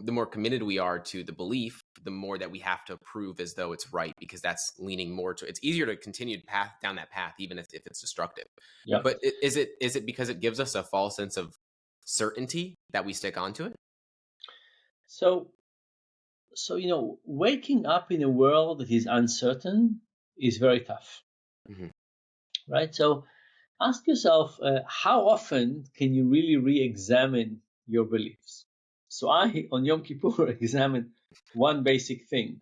the more committed we are to the belief, the more that we have to prove as though it's right, because that's leaning more to, it's easier to continue down that path, even if it's destructive. Yeah. But is it because it gives us a false sense of certainty that we stick onto it? So, waking up in a world that is uncertain is very tough, Mm-hmm. right? So ask yourself, how often can you really re-examine your beliefs? So I, on Yom Kippur, examine one basic thing.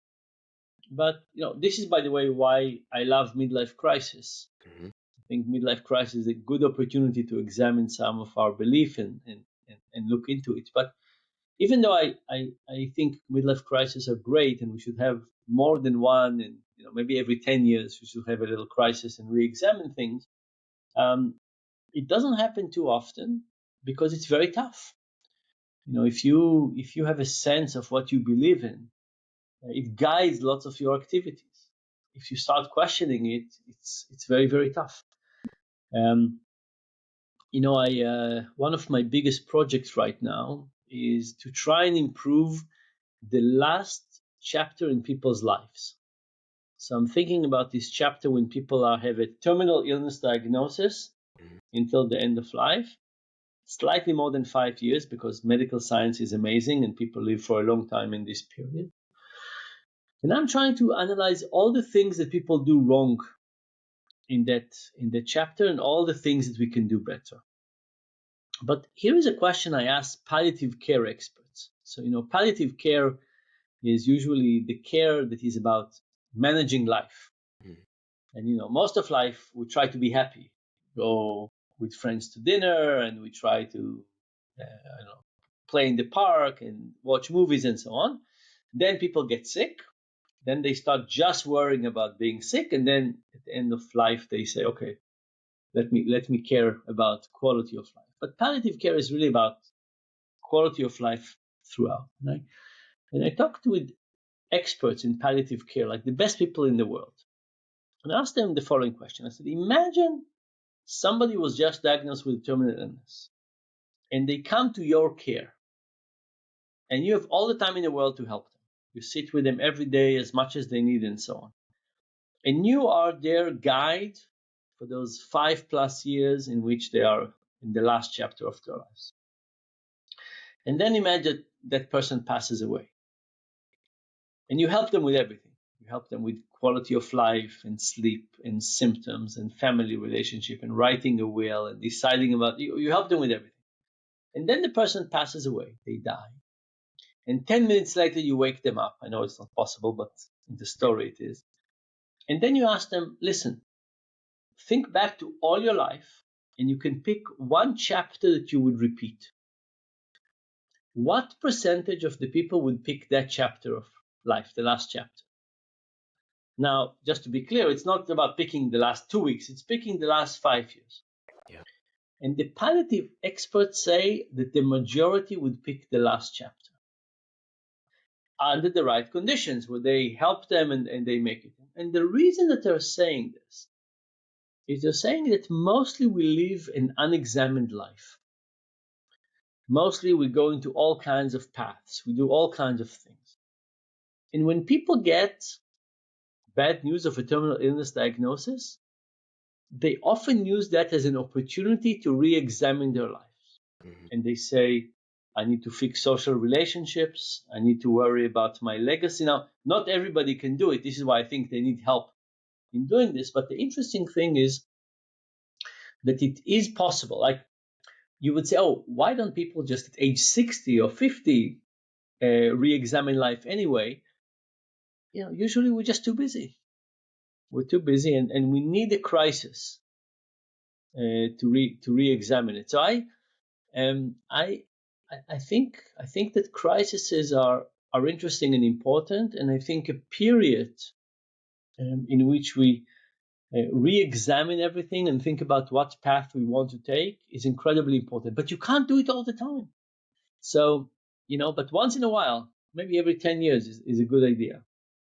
But, this is, by the way, why I love midlife crisis. Mm-hmm. I think midlife crisis is a good opportunity to examine some of our belief and look into it. But even though I think midlife crises are great and we should have more than one, and maybe every 10 years we should have a little crisis and re-examine things, it doesn't happen too often because it's very tough. If you have a sense of what you believe in, it guides lots of your activities. If you start questioning it, it's very, very tough. Um, I one of my biggest projects right now is to try and improve the last chapter in people's lives. So I'm thinking about this chapter when people have a terminal illness diagnosis Mm-hmm. until the end of life, slightly more than 5 years, because medical science is amazing and people live for a long time in this period. And I'm trying to analyze all the things that people do wrong in that chapter and all the things that we can do better. But here is a question I ask palliative care experts. So, palliative care is usually the care that is about managing life. Mm-hmm. And, most of life, we try to be happy, go with friends to dinner, and we try to, play in the park and watch movies and so on. Then people get sick. Then they start just worrying about being sick. And then at the end of life, they say, okay, let me care about quality of life. But palliative care is really about quality of life throughout. And I talked with experts in palliative care, like the best people in the world, and I asked them the following question. I said, imagine somebody was just diagnosed with terminal illness and they come to your care and you have all the time in the world to help them. You sit with them every day as much as they need and so on. And you are their guide for those 5+ years in which they are in the last chapter of their lives. And then imagine that person passes away. And you help them with everything. You help them with quality of life and sleep and symptoms and family relationship and writing a will and deciding about you help them with everything. And then the person passes away, they die. And 10 minutes later you wake them up. I know it's not possible, but in the story it is. And then you ask them, listen, think back to all your life and you can pick one chapter that you would repeat. What percentage of the people would pick that chapter of life, the last chapter? Now, just to be clear, it's not about picking the last 2 weeks, it's picking the last 5 years. Yeah. And the palliative experts say that the majority would pick the last chapter under the right conditions where they help them and they make it. And the reason that they're saying this is they're saying that mostly we live an unexamined life. Mostly we go into all kinds of paths, we do all kinds of things. And when people get bad news of a terminal illness diagnosis, they often use that as an opportunity to re-examine their lives. Mm-hmm. And they say, I need to fix social relationships. I need to worry about my legacy. Now, not everybody can do it. This is why I think they need help in doing this. But the interesting thing is that it is possible. Like you would say, oh, why don't people just at age 60 or 50 re-examine life anyway? Usually we're just too busy. We're too busy and we need a crisis to re-examine it. So I think that crises are interesting and important, and I think a period in which we re-examine everything and think about what path we want to take is incredibly important. But you can't do it all the time. So but once in a while, maybe every 10 years is a good idea.